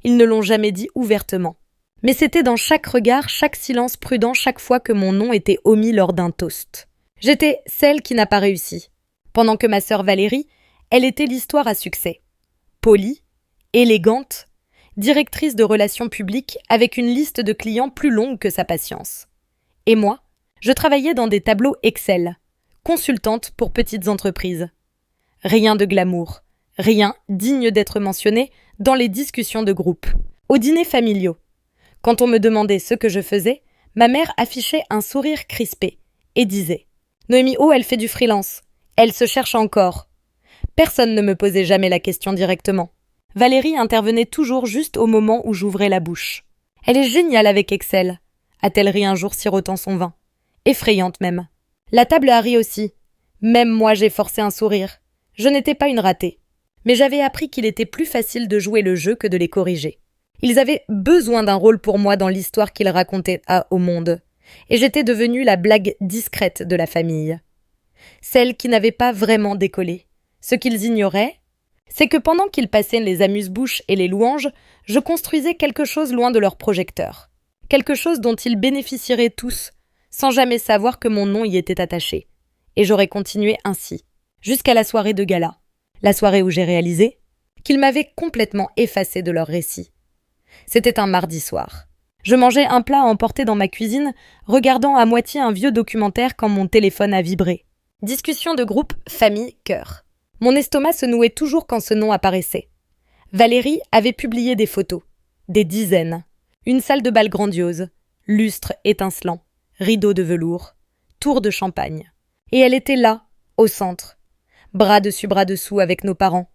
Ils ne l'ont jamais dit ouvertement. Mais c'était dans chaque regard, chaque silence prudent, chaque fois que mon nom était omis lors d'un toast. J'étais celle qui n'a pas réussi. Pendant que ma sœur Valérie, elle était l'histoire à succès. Polie, élégante, directrice de relations publiques avec une liste de clients plus longue que sa patience. Et moi, je travaillais dans des tableaux Excel, consultante pour petites entreprises. Rien de glamour, rien digne d'être mentionné dans les discussions de groupe, aux dîners familiaux. Quand on me demandait ce que je faisais, ma mère affichait un sourire crispé et disait « Noémie O, elle fait du freelance. Elle se cherche encore. » Personne ne me posait jamais la question directement. Valérie intervenait toujours juste au moment où j'ouvrais la bouche. « Elle est géniale avec Excel », a-t-elle ri un jour sirotant son vin. Effrayante même. La table a ri aussi. Même moi j'ai forcé un sourire. Je n'étais pas une ratée. Mais j'avais appris qu'il était plus facile de jouer le jeu que de les corriger. Ils avaient besoin d'un rôle pour moi dans l'histoire qu'ils racontaient au monde. Et j'étais devenue la blague discrète de la famille. Celle qui n'avait pas vraiment décollé. Ce qu'ils ignoraient, c'est que pendant qu'ils passaient les amuse-bouches et les louanges, je construisais quelque chose loin de leur projecteur. Quelque chose dont ils bénéficieraient tous, sans jamais savoir que mon nom y était attaché. Et j'aurais continué ainsi, jusqu'à la soirée de gala. La soirée où j'ai réalisé qu'ils m'avaient complètement effacé de leur récit. C'était un mardi soir. Je mangeais un plat à emporter dans ma cuisine, regardant à moitié un vieux documentaire quand mon téléphone a vibré. Discussion de groupe famille cœur. Mon estomac se nouait toujours quand ce nom apparaissait. Valérie avait publié des photos. Des dizaines. Une salle de bal grandiose. Lustre étincelant. Rideaux de velours. Tour de champagne. Et elle était là, au centre. Bras dessus bras dessous avec nos parents.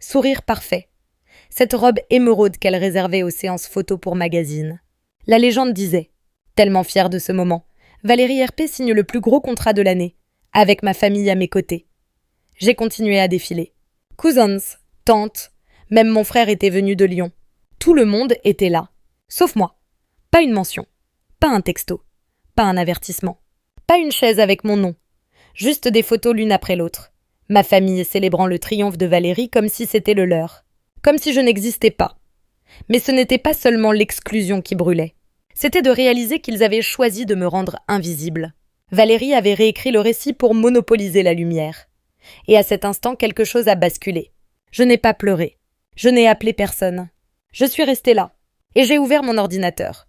Sourire parfait. Cette robe émeraude qu'elle réservait aux séances photos pour magazine. La légende disait, tellement fière de ce moment, Valérie RP signe le plus gros contrat de l'année, avec ma famille à mes côtés. J'ai continué à défiler. Cousins, tantes, même mon frère était venu de Lyon. Tout le monde était là, sauf moi. Pas une mention, pas un texto, pas un avertissement, pas une chaise avec mon nom. Juste des photos l'une après l'autre. Ma famille célébrant le triomphe de Valérie comme si c'était le leur. Comme si je n'existais pas. Mais ce n'était pas seulement l'exclusion qui brûlait. C'était de réaliser qu'ils avaient choisi de me rendre invisible. Valérie avait réécrit le récit pour monopoliser la lumière. Et à cet instant, quelque chose a basculé. Je n'ai pas pleuré. Je n'ai appelé personne. Je suis restée là. Et j'ai ouvert mon ordinateur.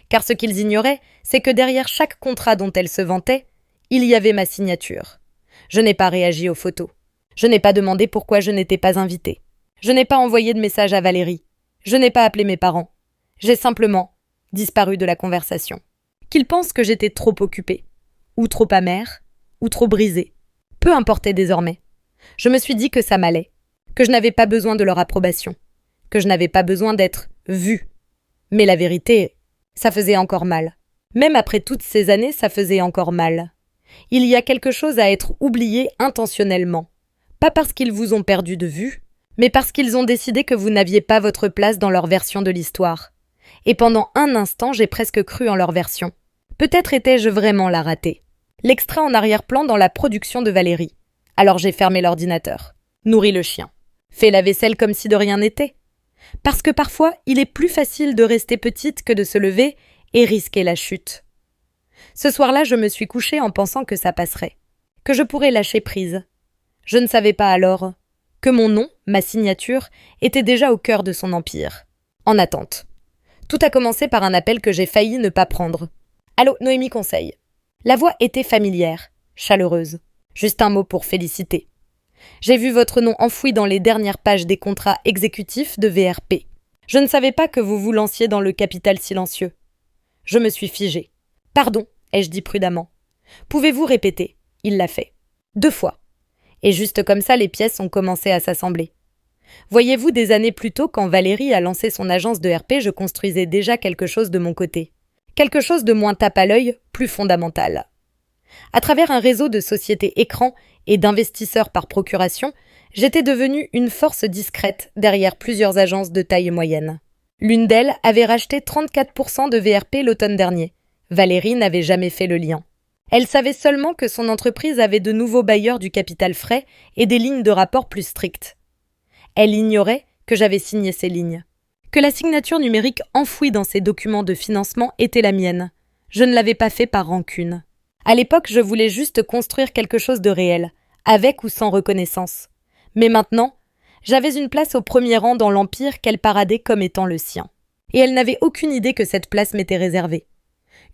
Car ce qu'ils ignoraient, c'est que derrière chaque contrat dont elle se vantait, il y avait ma signature. Je n'ai pas réagi aux photos. Je n'ai pas demandé pourquoi je n'étais pas invitée. Je n'ai pas envoyé de message à Valérie. Je n'ai pas appelé mes parents. J'ai simplement disparu de la conversation. Qu'ils pensent que j'étais trop occupée, ou trop amère, ou trop brisée. Peu importait désormais. Je me suis dit que ça m'allait, que je n'avais pas besoin de leur approbation, que je n'avais pas besoin d'être vue. Mais la vérité, ça faisait encore mal. Même après toutes ces années, ça faisait encore mal. Il y a quelque chose à être oublié intentionnellement. Pas parce qu'ils vous ont perdu de vue, mais parce qu'ils ont décidé que vous n'aviez pas votre place dans leur version de l'histoire. Et pendant un instant, j'ai presque cru en leur version. Peut-être étais-je vraiment la ratée. L'extrait en arrière-plan dans la production de Valérie. Alors j'ai fermé l'ordinateur, nourri le chien, fait la vaisselle comme si de rien n'était. Parce que parfois, il est plus facile de rester petite que de se lever et risquer la chute. Ce soir-là, je me suis couchée en pensant que ça passerait, que je pourrais lâcher prise. Je ne savais pas alors que mon nom, ma signature, était déjà au cœur de son empire. En attente. Tout a commencé par un appel que j'ai failli ne pas prendre. Allô, Noémie Conseil. La voix était familière, chaleureuse. Juste un mot pour féliciter. J'ai vu votre nom enfoui dans les dernières pages des contrats exécutifs de VRP. Je ne savais pas que vous vous lanciez dans le capital silencieux. Je me suis figée. Pardon, ai-je dit prudemment. Pouvez-vous répéter? Il l'a fait. 2 fois. Et juste comme ça, les pièces ont commencé à s'assembler. Voyez-vous, des années plus tôt, quand Valérie a lancé son agence de RP, je construisais déjà quelque chose de mon côté. Quelque chose de moins tape à l'œil, plus fondamental. À travers un réseau de sociétés écrans et d'investisseurs par procuration, j'étais devenue une force discrète derrière plusieurs agences de taille moyenne. L'une d'elles avait racheté 34% de VRP l'automne dernier. Valérie n'avait jamais fait le lien. Elle savait seulement que son entreprise avait de nouveaux bailleurs du capital frais et des lignes de rapport plus strictes. Elle ignorait que j'avais signé ces lignes, que la signature numérique enfouie dans ces documents de financement était la mienne. Je ne l'avais pas fait par rancune. À l'époque, je voulais juste construire quelque chose de réel, avec ou sans reconnaissance. Mais maintenant, j'avais une place au premier rang dans l'empire qu'elle paradait comme étant le sien. Et elle n'avait aucune idée que cette place m'était réservée.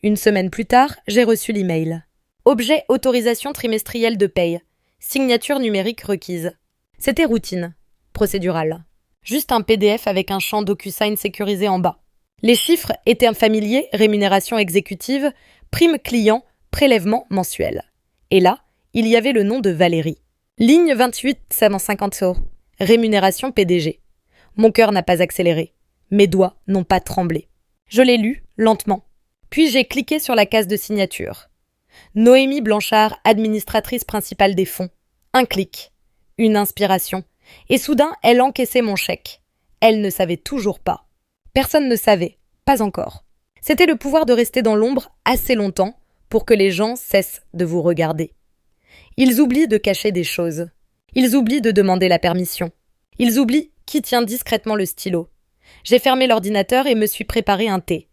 Une semaine plus tard, j'ai reçu l'email. Objet autorisation trimestrielle de paye. Signature numérique requise. C'était routine, procédural. Juste un PDF avec un champ DocuSign sécurisé en bas. Les chiffres étaient familiers, rémunération exécutive, prime client, prélèvement mensuel. Et là, il y avait le nom de Valérie. Ligne 28, 750 €. Rémunération PDG. Mon cœur n'a pas accéléré. Mes doigts n'ont pas tremblé. Je l'ai lu, lentement. Puis j'ai cliqué sur la case de signature. Noémie Blanchard, administratrice principale des fonds. Un clic. Une inspiration. Et soudain, elle encaissait mon chèque. Elle ne savait toujours pas. Personne ne savait. Pas encore. C'était le pouvoir de rester dans l'ombre assez longtemps pour que les gens cessent de vous regarder. Ils oublient de cacher des choses. Ils oublient de demander la permission. Ils oublient qui tient discrètement le stylo. J'ai fermé l'ordinateur et me suis préparé un thé.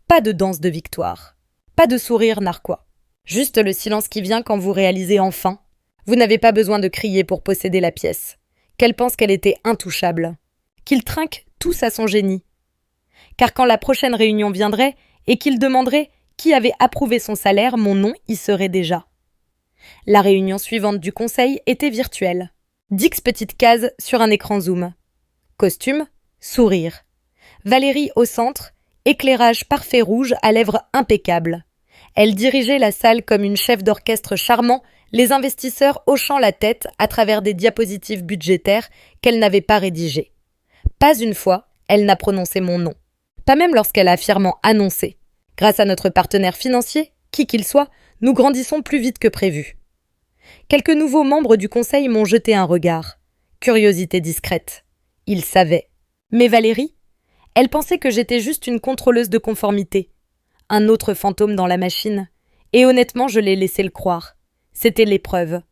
Pas de danse de victoire. Pas de sourire narquois. Juste le silence qui vient quand vous réalisez enfin. Vous n'avez pas besoin de crier pour posséder la pièce. Qu'elle pense qu'elle était intouchable. Qu'il trinque tous à son génie. Car quand la prochaine réunion viendrait et qu'il demanderait qui avait approuvé son salaire, mon nom y serait déjà. La réunion suivante du conseil était virtuelle. 10 petites cases sur un écran Zoom. Costume, sourire. Valérie au centre, éclairage parfait rouge à lèvres impeccables. Elle dirigeait la salle comme une chef d'orchestre charmant, les investisseurs hochant la tête à travers des diapositives budgétaires qu'elle n'avait pas rédigées. Pas une fois, elle n'a prononcé mon nom. Pas même lorsqu'elle a fièrement annoncé. Grâce à notre partenaire financier, qui qu'il soit, nous grandissons plus vite que prévu. Quelques nouveaux membres du conseil m'ont jeté un regard. Curiosité discrète. Ils savaient. Mais Valérie, elle pensait que j'étais juste une contrôleuse de conformité. Un autre fantôme dans la machine. Et honnêtement, je l'ai laissé le croire. C'était l'épreuve.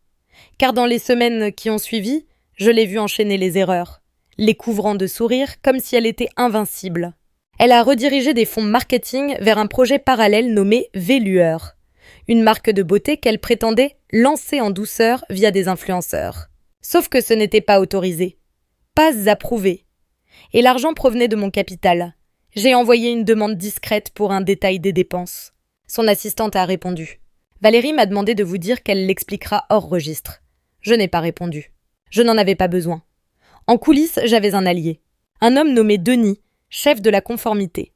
Car dans les semaines qui ont suivi, je l'ai vue enchaîner les erreurs, les couvrant de sourires comme si elle était invincible. Elle a redirigé des fonds marketing vers un projet parallèle nommé Vélueur, une marque de beauté qu'elle prétendait lancer en douceur via des influenceurs. Sauf que ce n'était pas autorisé, pas approuvé. Et l'argent provenait de mon capital. J'ai envoyé une demande discrète pour un détail des dépenses. Son assistante a répondu. Valérie m'a demandé de vous dire qu'elle l'expliquera hors registre. Je n'ai pas répondu. Je n'en avais pas besoin. En coulisses, j'avais un allié. Un homme nommé Denis, chef de la conformité.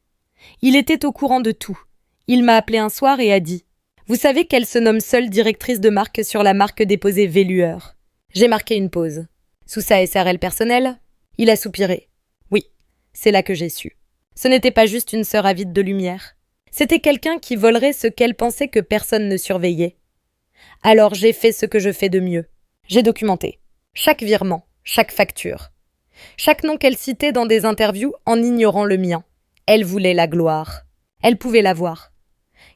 Il était au courant de tout. Il m'a appelé un soir et a dit « Vous savez qu'elle se nomme seule directrice de marque sur la marque déposée Vélueur ?» J'ai marqué une pause. Sous sa SRL personnelle, il a soupiré. Oui, c'est là que j'ai su. Ce n'était pas juste une sœur avide de lumière. C'était quelqu'un qui volerait ce qu'elle pensait que personne ne surveillait. Alors j'ai fait ce que je fais de mieux. J'ai documenté. Chaque virement, chaque facture. Chaque nom qu'elle citait dans des interviews en ignorant le mien. Elle voulait la gloire. Elle pouvait l'avoir.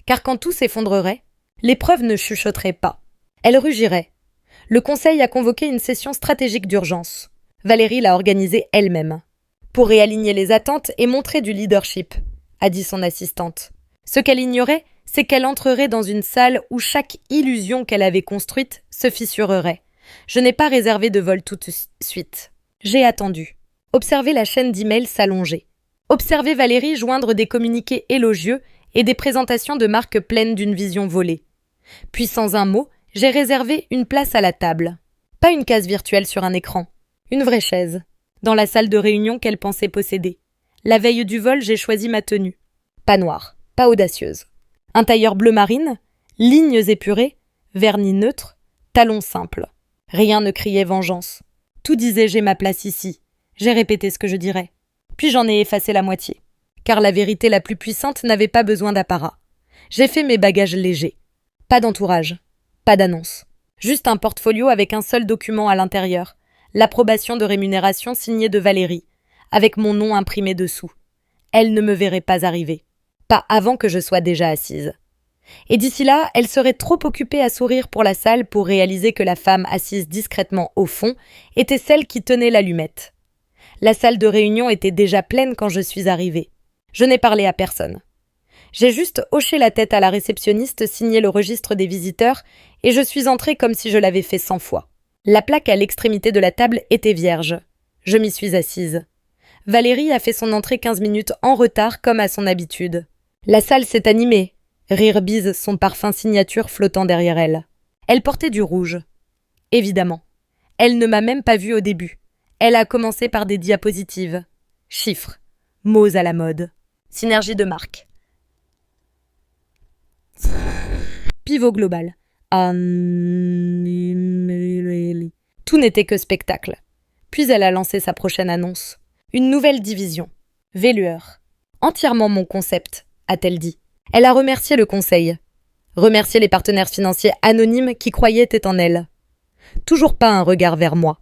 Car quand tout s'effondrerait, les preuves ne chuchoteraient pas. Elle rugirait. Le conseil a convoqué une session stratégique d'urgence. Valérie l'a organisée elle-même. Pour réaligner les attentes et montrer du leadership, a dit son assistante. Ce qu'elle ignorait, c'est qu'elle entrerait dans une salle où chaque illusion qu'elle avait construite se fissurerait. Je n'ai pas réservé de vol tout de suite. J'ai attendu. Observé la chaîne d'emails s'allonger. Observé Valérie joindre des communiqués élogieux et des présentations de marques pleines d'une vision volée. Puis sans un mot, j'ai réservé une place à la table. Pas une case virtuelle sur un écran. Une vraie chaise. Dans la salle de réunion qu'elle pensait posséder. La veille du vol, j'ai choisi ma tenue. Pas noire, pas audacieuse. Un tailleur bleu marine, lignes épurées, vernis neutre, talons simples. Rien ne criait vengeance. Tout disait « j'ai ma place ici ». J'ai répété ce que je dirais. Puis j'en ai effacé la moitié. Car la vérité la plus puissante n'avait pas besoin d'apparat. J'ai fait mes bagages légers. Pas d'entourage, pas d'annonce. Juste un portfolio avec un seul document à l'intérieur. L'approbation de rémunération signée de Valérie, avec mon nom imprimé dessous. Elle ne me verrait pas arriver. Pas avant que je sois déjà assise. Et d'ici là, elle serait trop occupée à sourire pour la salle pour réaliser que la femme assise discrètement au fond était celle qui tenait l'allumette. La salle de réunion était déjà pleine quand je suis arrivée. Je n'ai parlé à personne. J'ai juste hoché la tête à la réceptionniste, signé le registre des visiteurs, et je suis entrée comme si je l'avais fait 100 fois. La plaque à l'extrémité de la table était vierge. Je m'y suis assise. Valérie a fait son entrée 15 minutes en retard comme à son habitude. La salle s'est animée. Rire bise son parfum signature flottant derrière elle. Elle portait du rouge. Évidemment. Elle ne m'a même pas vue au début. Elle a commencé par des diapositives. Chiffres. Mots à la mode. Synergie de marque. Pivot global. Tout n'était que spectacle. Puis elle a lancé sa prochaine annonce. Une nouvelle division. Vellueur. Entièrement mon concept, a-t-elle dit. Elle a remercié le conseil. Remercié les partenaires financiers anonymes qui croyaient en elle. Toujours pas un regard vers moi.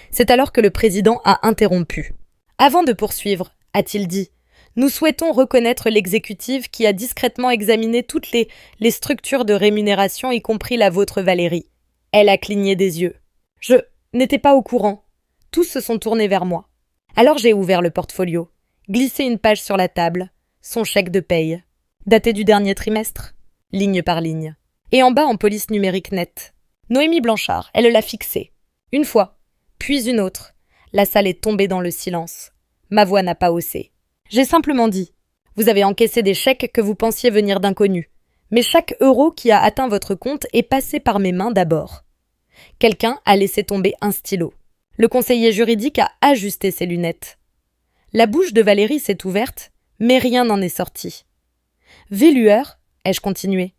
C'est alors que le président a interrompu. Avant de poursuivre, a-t-il dit, nous souhaitons reconnaître l'exécutive qui a discrètement examiné toutes les structures de rémunération, y compris la vôtre, Valérie. Elle a cligné des yeux. Je n'étais pas au courant. Tous se sont tournés vers moi. Alors j'ai ouvert le portfolio, glissé une page sur la table, son chèque de paye, daté du dernier trimestre, ligne par ligne. Et en bas en police numérique nette. Noémie Blanchard, elle l'a fixé. Une fois, puis une autre. La salle est tombée dans le silence. Ma voix n'a pas haussé. J'ai simplement dit, vous avez encaissé des chèques que vous pensiez venir d'inconnus. Mais chaque euro qui a atteint votre compte est passé par mes mains d'abord. Quelqu'un a laissé tomber un stylo. Le conseiller juridique a ajusté ses lunettes. La bouche de Valérie s'est ouverte, mais rien n'en est sorti. Vellueur, ai-je continué,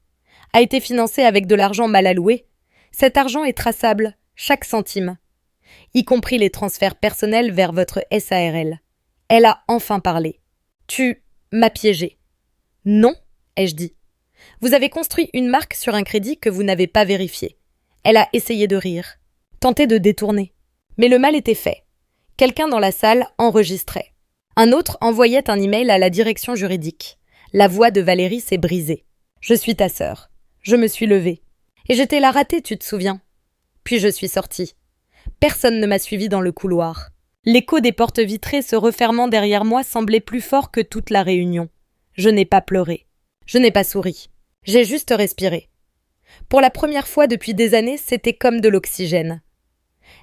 a été financé avec de l'argent mal alloué. Cet argent est traçable, chaque centime, y compris les transferts personnels vers votre SARL. Elle a enfin parlé. Tu m'as piégé. Non, ai-je dit. Vous avez construit une marque sur un crédit que vous n'avez pas vérifié. Elle a essayé de rire, tenté de détourner. Mais le mal était fait. Quelqu'un dans la salle enregistrait. Un autre envoyait un email à la direction juridique. La voix de Valérie s'est brisée. Je suis ta sœur. Je me suis levée. Et j'étais la ratée, tu te souviens. Puis je suis sortie. Personne ne m'a suivi dans le couloir. L'écho des portes vitrées se refermant derrière moi semblait plus fort que toute la réunion. Je n'ai pas pleuré. Je n'ai pas souri. J'ai juste respiré. Pour la première fois depuis des années, c'était comme de l'oxygène.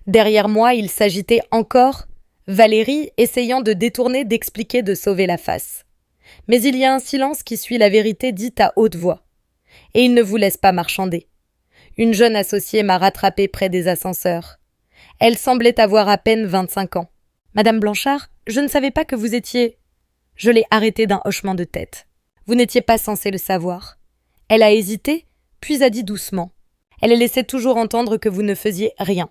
Derrière moi, il s'agitait encore, Valérie essayant de détourner, d'expliquer, de sauver la face. Mais il y a un silence qui suit la vérité dite à haute voix. Et il ne vous laisse pas marchander. Une jeune associée m'a rattrapée près des ascenseurs. Elle semblait avoir à peine 25 ans. « Madame Blanchard, je ne savais pas que vous étiez… » Je l'ai arrêtée d'un hochement de tête. Vous n'étiez pas censé le savoir. Elle a hésité, puis a dit doucement. Elle laissait toujours entendre que vous ne faisiez rien.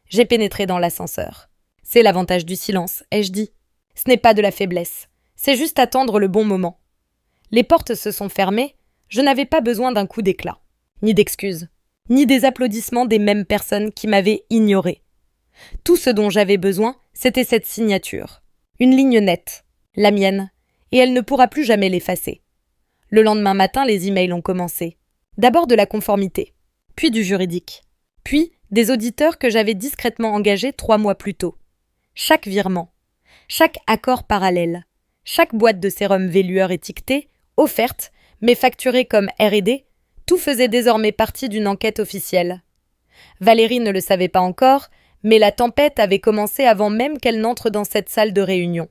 J'ai pénétré dans l'ascenseur. C'est l'avantage du silence, ai-je dit. Ce n'est pas de la faiblesse. C'est juste attendre le bon moment. Les portes se sont fermées. Je n'avais pas besoin d'un coup d'éclat, ni d'excuses, ni des applaudissements des mêmes personnes qui m'avaient ignoré. Tout ce dont j'avais besoin, c'était cette signature. Une ligne nette, la mienne, et elle ne pourra plus jamais l'effacer. Le lendemain matin, les emails ont commencé. D'abord de la conformité, puis du juridique, puis des auditeurs que j'avais discrètement engagés 3 mois plus tôt. Chaque virement, chaque accord parallèle, chaque boîte de sérum Vellueur étiquetée, offerte, mais facturée comme R&D, tout faisait désormais partie d'une enquête officielle. Valérie ne le savait pas encore, mais la tempête avait commencé avant même qu'elle n'entre dans cette salle de réunion.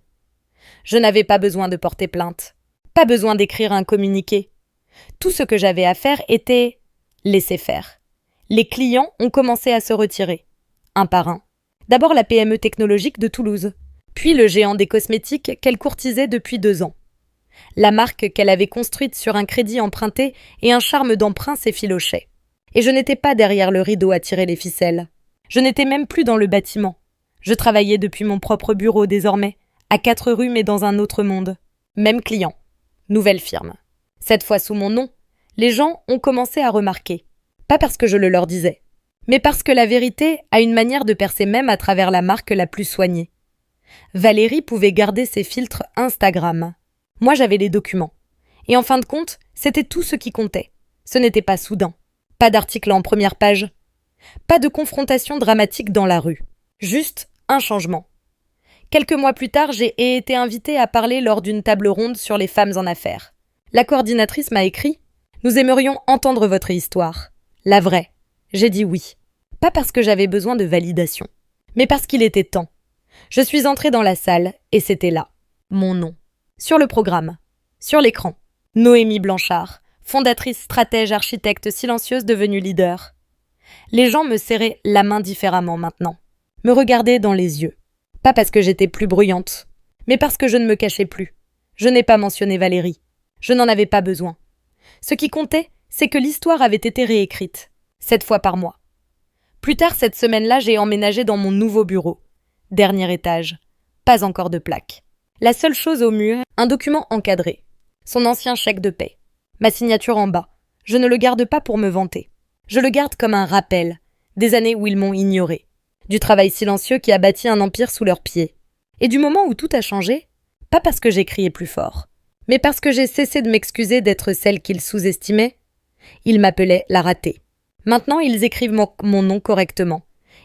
Je n'avais pas besoin de porter plainte, pas besoin d'écrire un communiqué. Tout ce que j'avais à faire était laisser faire. Les clients ont commencé à se retirer, un par un. D'abord la PME technologique de Toulouse, puis le géant des cosmétiques qu'elle courtisait depuis 2 ans. La marque qu'elle avait construite sur un crédit emprunté et un charme d'emprunt s'effilochait. Et je n'étais pas derrière le rideau à tirer les ficelles. Je n'étais même plus dans le bâtiment. Je travaillais depuis mon propre bureau désormais, à 4 rues mais dans un autre monde. Même client. Nouvelle firme. Cette fois sous mon nom, les gens ont commencé à remarquer. Pas parce que je le leur disais, mais parce que la vérité a une manière de percer même à travers la marque la plus soignée. Valérie pouvait garder ses filtres Instagram. Moi, j'avais les documents. Et en fin de compte, c'était tout ce qui comptait. Ce n'était pas soudain. Pas d'article en première page. Pas de confrontation dramatique dans la rue. Juste un changement. Quelques mois plus tard, j'ai été invitée à parler lors d'une table ronde sur les femmes en affaires. La coordinatrice m'a écrit « Nous aimerions entendre votre histoire. » La vraie. J'ai dit oui. Pas parce que j'avais besoin de validation, mais parce qu'il était temps. Je suis entrée dans la salle et c'était là. Mon nom. Sur le programme. Sur l'écran. Noémie Blanchard, fondatrice, stratège, architecte silencieuse devenue leader. Les gens me serraient la main différemment maintenant. Me regardaient dans les yeux. Pas parce que j'étais plus bruyante, mais parce que je ne me cachais plus. Je n'ai pas mentionné Valérie. Je n'en avais pas besoin. Ce qui comptait, c'est que l'histoire avait été réécrite, 7 fois par mois. Plus tard cette semaine-là, j'ai emménagé dans mon nouveau bureau. Dernier étage. Pas encore de plaque. La seule chose au mur, un document encadré. Son ancien chèque de paie. Ma signature en bas. Je ne le garde pas pour me vanter. Je le garde comme un rappel des années où ils m'ont ignoré. Du travail silencieux qui a bâti un empire sous leurs pieds. Et du moment où tout a changé, pas parce que j'ai crié plus fort, mais parce que j'ai cessé de m'excuser d'être celle qu'ils sous-estimaient. Ils m'appelaient la ratée. Maintenant, ils écrivent mon nom correctement.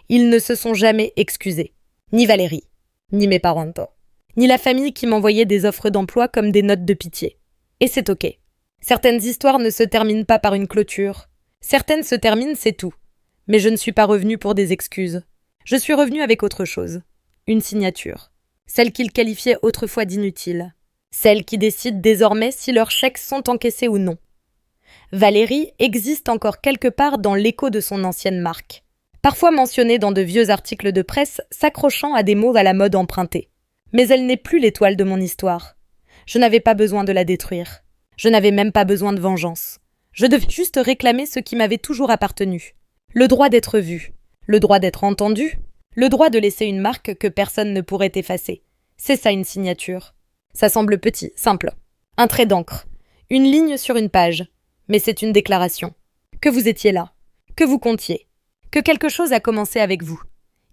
Ils ne se sont jamais excusés. Ni Valérie, ni mes parents, ni la famille qui m'envoyait des offres d'emploi comme des notes de pitié. Et c'est ok. Certaines histoires ne se terminent pas par une clôture. Certaines se terminent, c'est tout. Mais je ne suis pas revenue pour des excuses. Je suis revenue avec autre chose. Une signature. Celle qu'ils qualifiaient autrefois d'inutile. Celle qui décide désormais si leurs chèques sont encaissés ou non. Valérie existe encore quelque part dans l'écho de son ancienne marque. Parfois mentionnée dans de vieux articles de presse s'accrochant à des mots à la mode empruntés. Mais elle n'est plus l'étoile de mon histoire. Je n'avais pas besoin de la détruire. Je n'avais même pas besoin de vengeance. Je devais juste réclamer ce qui m'avait toujours appartenu. Le droit d'être vu. Le droit d'être entendu. Le droit de laisser une marque que personne ne pourrait effacer. C'est ça une signature. Ça semble petit, simple. Un trait d'encre. Une ligne sur une page. Mais c'est une déclaration. Que vous étiez là. Que vous comptiez. Que quelque chose a commencé avec vous.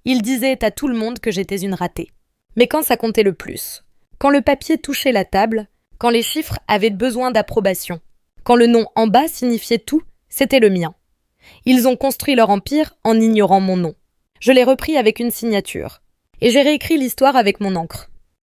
Il disait à tout le monde que j'étais une ratée. Mais quand ça comptait le plus, quand le papier touchait la table, quand les chiffres avaient besoin d'approbation, quand le nom en bas signifiait tout, c'était le mien. Ils ont construit leur empire en ignorant mon nom. Je l'ai repris avec une signature. Et j'ai réécrit l'histoire avec mon encre.